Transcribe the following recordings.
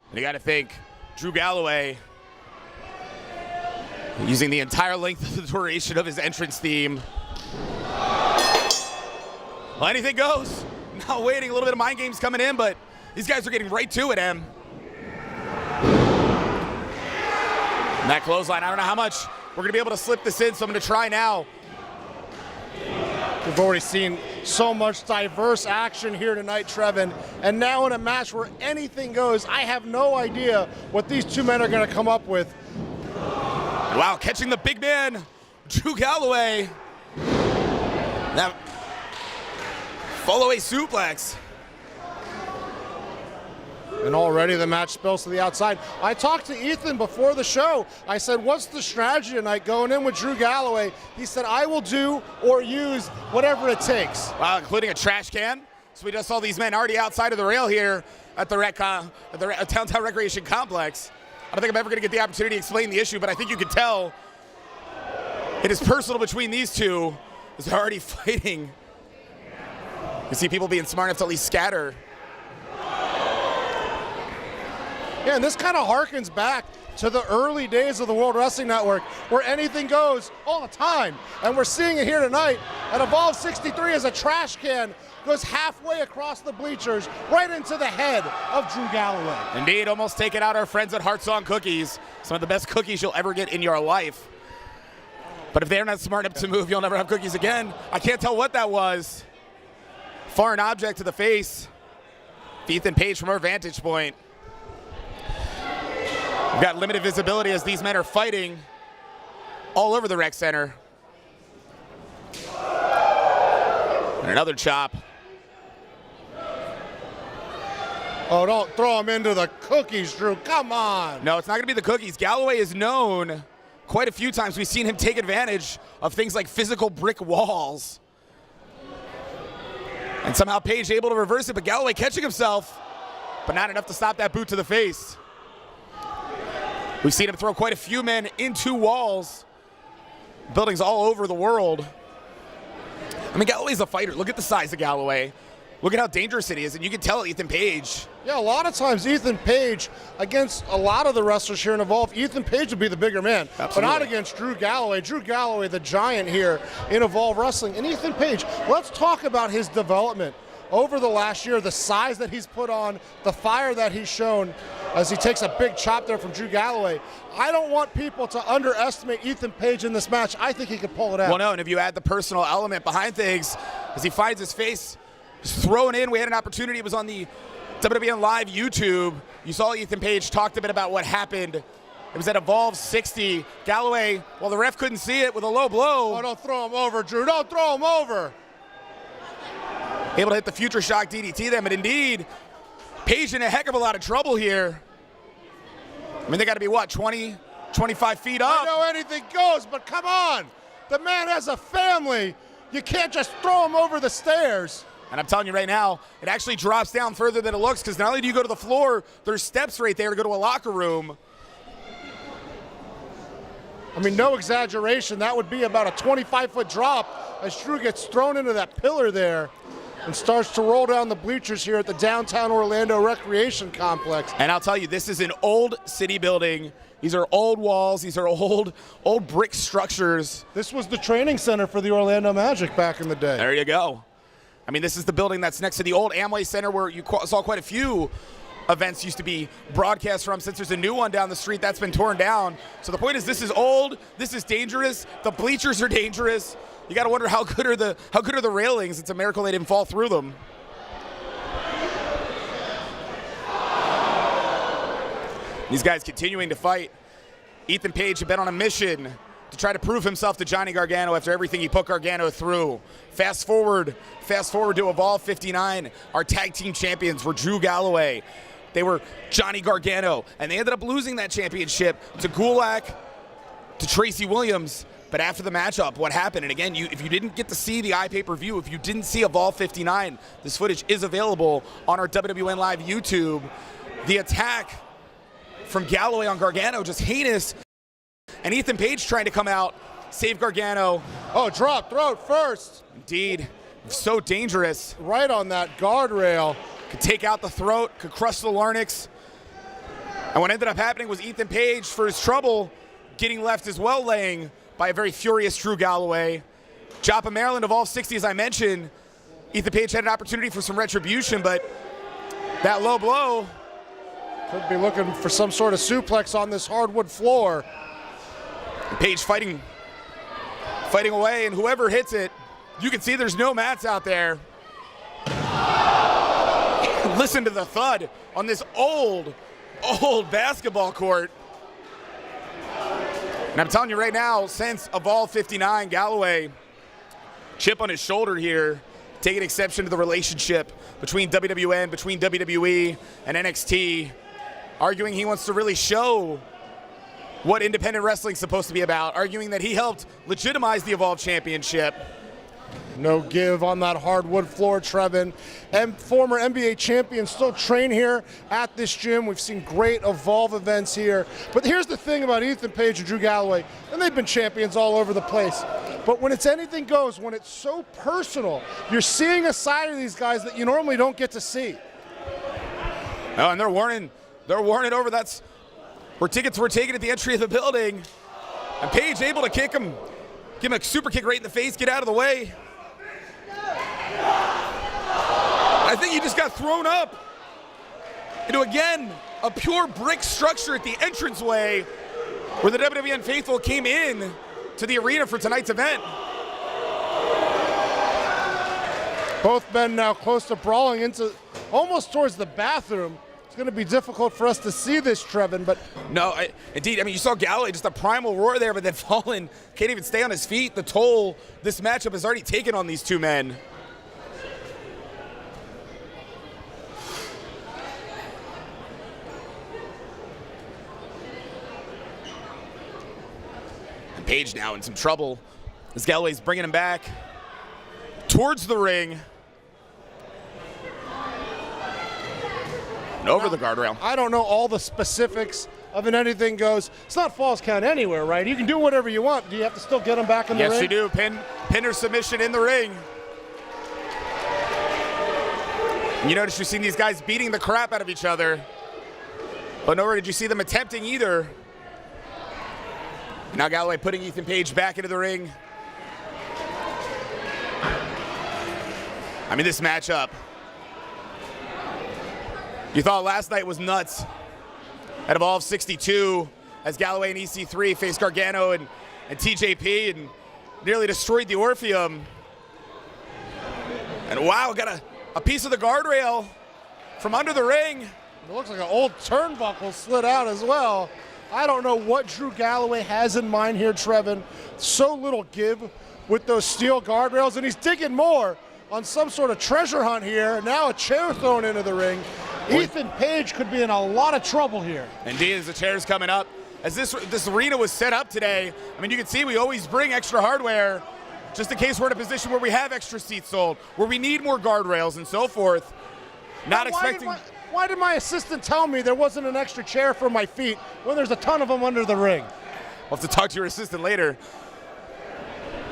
And you got to think, Drew Galloway, using the entire length of the duration of his entrance theme. Well, anything goes. Now waiting, a little bit of mind games coming in, but these guys are getting right to it, Em. And that clothesline, I don't know how much we're going to be able to slip this in, so I'm going to try now. We've already seen so much diverse action here tonight, Trevin. And now in a match where anything goes, I have no idea what these two men are going to come up with. Wow, catching the big man, Drew Galloway. That follow-away suplex. And already the match spills to the outside. I talked to Ethan before the show. I said, what's the strategy tonight going in with Drew Galloway? He said, I will do or use whatever it takes. Wow, including a trash can. So we just saw these men already outside of the rail here at the Downtown Recreation Complex. I don't think I'm ever going to get the opportunity to explain the issue, but I think you can tell it is personal between these two as they're already fighting. You see people being smart enough to at least scatter. Yeah, and this kind of harkens back to the early days of the World Wrestling Network where anything goes all the time. And we're seeing it here tonight at Evolve 63 as a trash can goes halfway across the bleachers right into the head of Drew Galloway. Indeed, almost taking out our friends at Heart Song Cookies. Some of the best cookies you'll ever get in your life. But if they're not smart enough to move, you'll never have cookies again. I can't tell what that was. Foreign object to the face. Ethan Page from our vantage point. We've got limited visibility as these men are fighting all over the rec center. And another chop. Oh, don't throw him into the cookies, Drew. Come on. No, it's not going to be the cookies. Galloway is known quite a few times. We've seen him take advantage of things like physical brick walls. And somehow Page able to reverse it, but Galloway catching himself, but not enough to stop that boot to the face. We've seen him throw quite a few men into walls, buildings all over the world. I mean, Galloway's a fighter. Look at the size of Galloway. Look at how dangerous it is, and you can tell Ethan Page. Yeah, a lot of times Ethan Page, against a lot of the wrestlers here in Evolve, Ethan Page would be the bigger man. Absolutely. But not against Drew Galloway. Drew Galloway, the giant here in Evolve Wrestling. And Ethan Page, let's talk about his development over the last year, the size that he's put on, the fire that he's shown as he takes a big chop there from Drew Galloway. I don't want people to underestimate Ethan Page in this match. I think he could pull it out. Well, no, and if you add the personal element behind things, as he finds his face thrown in, we had an opportunity. It was on the WWE Live YouTube. You saw Ethan Page talked a bit about what happened. It was at Evolve 60. Galloway, well, the ref couldn't see it with a low blow. Oh, don't throw him over, Drew. Don't throw him over. Able to hit the Future Shock DDT then, but indeed, Page in a heck of a lot of trouble here. I mean, they got to be, what, 20, 25 feet up? I know anything goes, but come on. The man has a family. You can't just throw him over the stairs. And I'm telling you right now, it actually drops down further than it looks, because not only do you go to the floor, there's steps right there to go to a locker room. I mean, no exaggeration. That would be about a 25-foot drop as Drew gets thrown into that pillar there and starts to roll down the bleachers here at the Downtown Orlando Recreation Complex. And I'll tell you, this is an old city building. These are old walls. These are old brick structures. This was the training center for the Orlando Magic back in the day. There you go. I mean, this is the building that's next to the old Amway Center where you saw quite a few events used to be broadcast from. Since there's a new one down the street that's been torn down. So the point is, this is old. This is dangerous. The bleachers are dangerous. You got to wonder how good are the railings. It's a miracle they didn't fall through them. These guys continuing to fight. Ethan Page had been on a mission to try to prove himself to Johnny Gargano after everything he put Gargano through. Fast forward to Evolve 59. Our tag team champions were Drew Galloway. They were Johnny Gargano, and they ended up losing that championship to Gulak, to Tracy Williams. But after the matchup, what happened? And again, if you didn't get to see the iPay-per-view, if you didn't see Evolve 59, this footage is available on our WWN Live YouTube. The attack from Galloway on Gargano, just heinous. And Ethan Page trying to come out, save Gargano. Oh, drop throat first. Indeed, so dangerous. Right on that guardrail. Could take out the throat, could crush the larynx. And what ended up happening was Ethan Page, for his trouble, getting left as well, laying by a very furious Drew Galloway. Joppa Maryland of all 60, as I mentioned, Ethan Page had an opportunity for some retribution, but that low blow. Could be looking for some sort of suplex on this hardwood floor. Page fighting away, and whoever hits it, you can see there's no mats out there. Listen to the thud on this old basketball court. And I'm telling you right now, since Evolve 59, Galloway, chip on his shoulder here, taking exception to the relationship between WWN, between WWE and NXT, arguing he wants to really show what independent wrestling's supposed to be about, arguing that he helped legitimize the Evolve Championship. No give on that hardwood floor, Trevin. And former NBA champion still train here at this gym. We've seen great Evolve events here. But here's the thing about Ethan Page and Drew Galloway, and they've been champions all over the place. But when it's anything goes, when it's so personal, you're seeing a side of these guys that you normally don't get to see. Oh, and they're warning over. That's where tickets were taken at the entry of the building. And Page able to kick him, give him a super kick right in the face, get out of the way. I think he just got thrown up into, again, a pure brick structure at the entranceway where the WWN faithful came in to the arena for tonight's event. Both men now close to brawling into almost towards the bathroom. It's going to be difficult for us to see this, Trevin, but... No, indeed. I mean, you saw Galloway, just a primal roar there, but then fallen, can't even stay on his feet. The toll this matchup has already taken on these two men. And Page now in some trouble as Galloway's bringing him back towards the ring. Over the guardrail. I don't know all the specifics of an anything goes. It's not falls count anywhere, right? You can do whatever you want. Do you have to still get them back in the ring? Yes, you do. Pin or submission in the ring. And you notice you've seen these guys beating the crap out of each other, but nowhere did you see them attempting either. Now Galloway putting Ethan Page back into the ring. I mean, this matchup, you thought last night was nuts at Evolve 62 as Galloway and EC3 faced Gargano and TJP and nearly destroyed the Orpheum. And wow, got a piece of the guardrail from under the ring. It looks like an old turnbuckle slid out as well. I don't know what Drew Galloway has in mind here, Trevin. So little give with those steel guardrails, and he's digging more on some sort of treasure hunt here. Now a chair thrown into the ring. Ethan Page could be in a lot of trouble here. Indeed, as the chair's coming up. As this arena was set up today, I mean, you can see we always bring extra hardware just in case we're in a position where we have extra seats sold, where we need more guardrails and so forth. Not expecting... Why did my assistant tell me there wasn't an extra chair for my feet when there's a ton of them under the ring? We'll have to talk to your assistant later.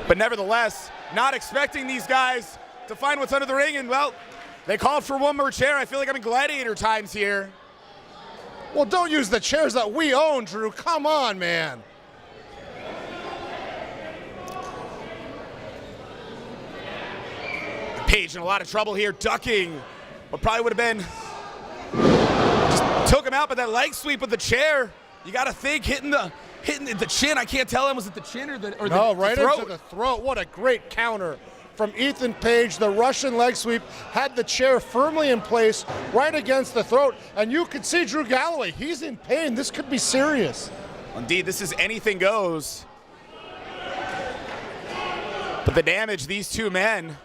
But nevertheless, not expecting these guys to find what's under the ring, and well, they called for one more chair. I feel like I'm in gladiator times here. Well, don't use the chairs that we own, Drew. Come on, man. Page in a lot of trouble here, ducking what probably would have been, just took him out, but that leg sweep with the chair, you got to think, hitting the chin. I can't tell him, was it the chin or the throat? No, right into the throat. What a great counter from Ethan Page. The Russian leg sweep had the chair firmly in place right against the throat. And you could see Drew Galloway. He's in pain. This could be serious. Indeed, this is anything goes. But the damage, these two men.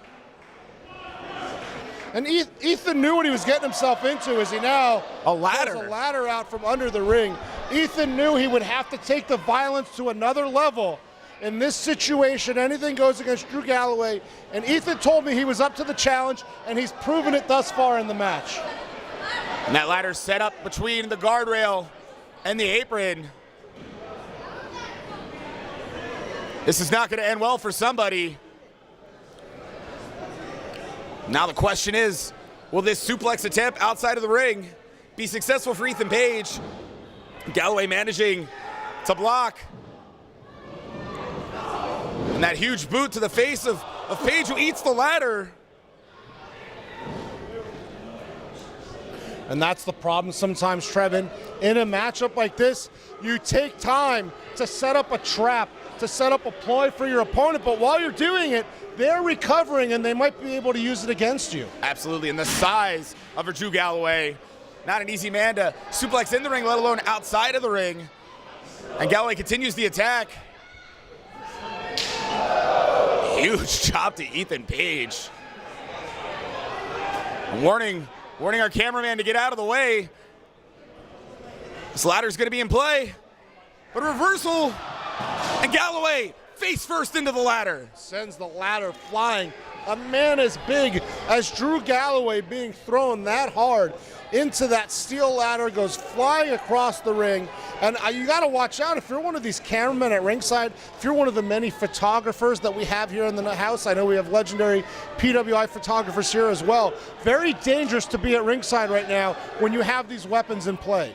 And Ethan knew what he was getting himself into as he now a ladder out from under the ring. Ethan knew he would have to take the violence to another level. In this situation, anything goes against Drew Galloway, and Ethan told me he was up to the challenge, and he's proven it thus far in the match. And that ladder set up between the guardrail and the apron. This is not going to end well for somebody. Now the question is, will this suplex attempt outside of the ring be successful for Ethan Page? Galloway managing to block. And that huge boot to the face of Page, who eats the ladder. And that's the problem sometimes, Trevin. In a matchup like this, you take time to set up a trap, to set up a ploy for your opponent, but while you're doing it, they're recovering and they might be able to use it against you. Absolutely, and the size of Drew Galloway. Not an easy man to suplex in the ring, let alone outside of the ring. And Galloway continues the attack. Huge chop to Ethan Page. Warning our cameraman to get out of the way. This ladder's gonna be in play, but a reversal, and Galloway face first into the ladder. Sends the ladder flying. A man as big as Drew Galloway being thrown that hard into that steel ladder, goes flying across the ring. And you gotta watch out if you're one of these cameramen at ringside, if you're one of the many photographers that we have here in the house. I know we have legendary PWI photographers here as well. Very dangerous to be at ringside right now when you have these weapons in play.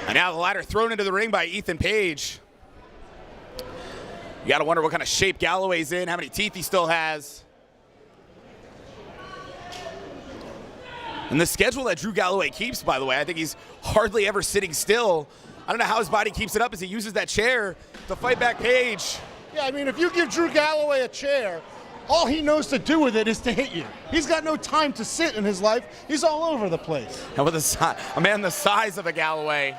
And now the ladder thrown into the ring by Ethan Page. You gotta wonder what kind of shape Galloway's in, how many teeth he still has. And the schedule that Drew Galloway keeps, by the way, I think he's hardly ever sitting still. I don't know how his body keeps it up as he uses that chair to fight back Page. Yeah, I mean, if you give Drew Galloway a chair, all he knows to do with it is to hit you. He's got no time to sit in his life. He's all over the place. And with a man the size of a Galloway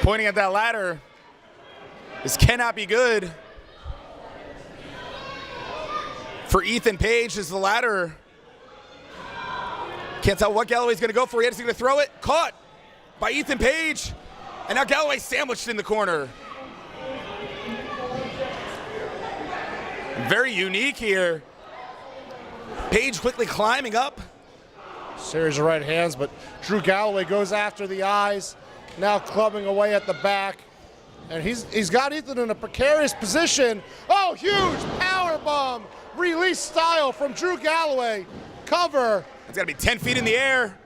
pointing at that ladder, this cannot be good for Ethan Page as the ladder. Can't tell what Galloway's gonna go for. He's gonna throw it. Caught by Ethan Page. And now Galloway sandwiched in the corner. Very unique here. Page quickly climbing up. Series of right hands, but Drew Galloway goes after the eyes. Now clubbing away at the back. And he's got Ethan in a precarious position. Oh, huge power bomb. Release style from Drew Galloway. Cover. It's gotta be 10 feet in the air.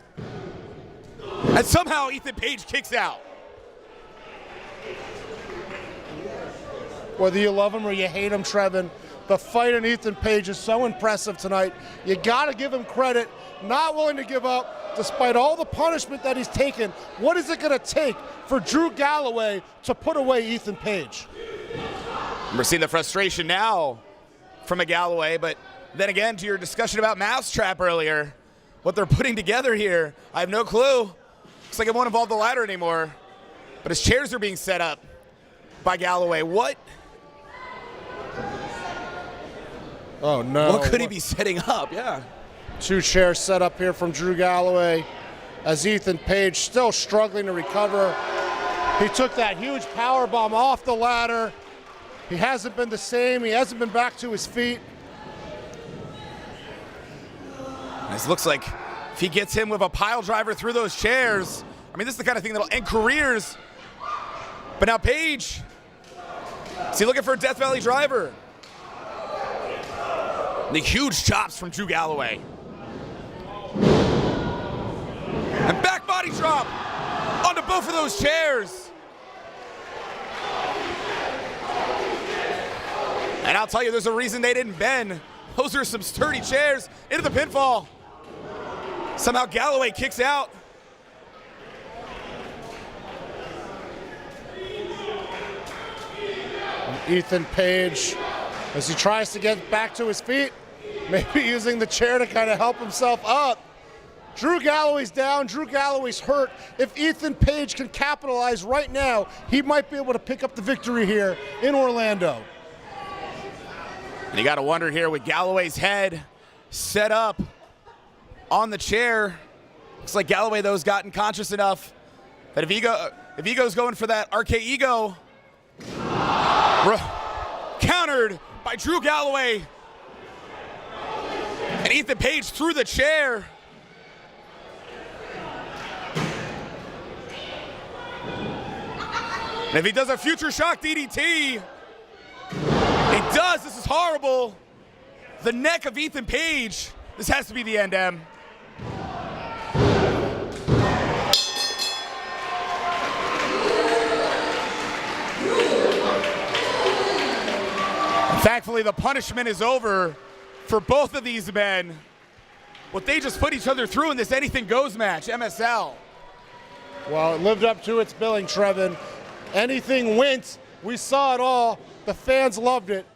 And somehow Ethan Page kicks out. Whether you love him or you hate him, Trevin, the fight in Ethan Page is so impressive tonight. You gotta give him credit. Not willing to give up despite all the punishment that he's taken. What is it gonna take for Drew Galloway to put away Ethan Page? We're seeing the frustration now from a Galloway, but then again, to your discussion about Mousetrap earlier, what they're putting together here, I have no clue. Looks like it won't involve the ladder anymore, but his chairs are being set up by Galloway. What? Oh no. What could he be setting up? Yeah. Two chairs set up here from Drew Galloway as Ethan Page still struggling to recover. He took that huge power bomb off the ladder. He hasn't been the same. He hasn't been back to his feet. This looks like if he gets him with a pile driver through those chairs, I mean, this is the kind of thing that'll end careers. But now Page, is he looking for a Death Valley driver? The huge chops from Drew Galloway. And back body drop onto both of those chairs. And I'll tell you, there's a reason they didn't bend. Those are some sturdy chairs into the pinfall. Somehow Galloway kicks out. Ethan Page, as he tries to get back to his feet, maybe using the chair to kind of help himself up. Drew Galloway's down, Drew Galloway's hurt. If Ethan Page can capitalize right now, he might be able to pick up the victory here in Orlando. And you got to wonder here with Galloway's head set up on the chair. Looks like Galloway, though, has gotten conscious enough that if Ego's going for that RK Ego, countered by Drew Galloway. And Ethan Page through the chair. And if he does a future shock DDT, he does. This is horrible. The neck of Ethan Page. This has to be the end, M. Thankfully, the punishment is over for both of these men. What they just put each other through in this anything goes match, MSL. Well, it lived up to its billing, Trevin. Anything went. We saw it all. The fans loved it.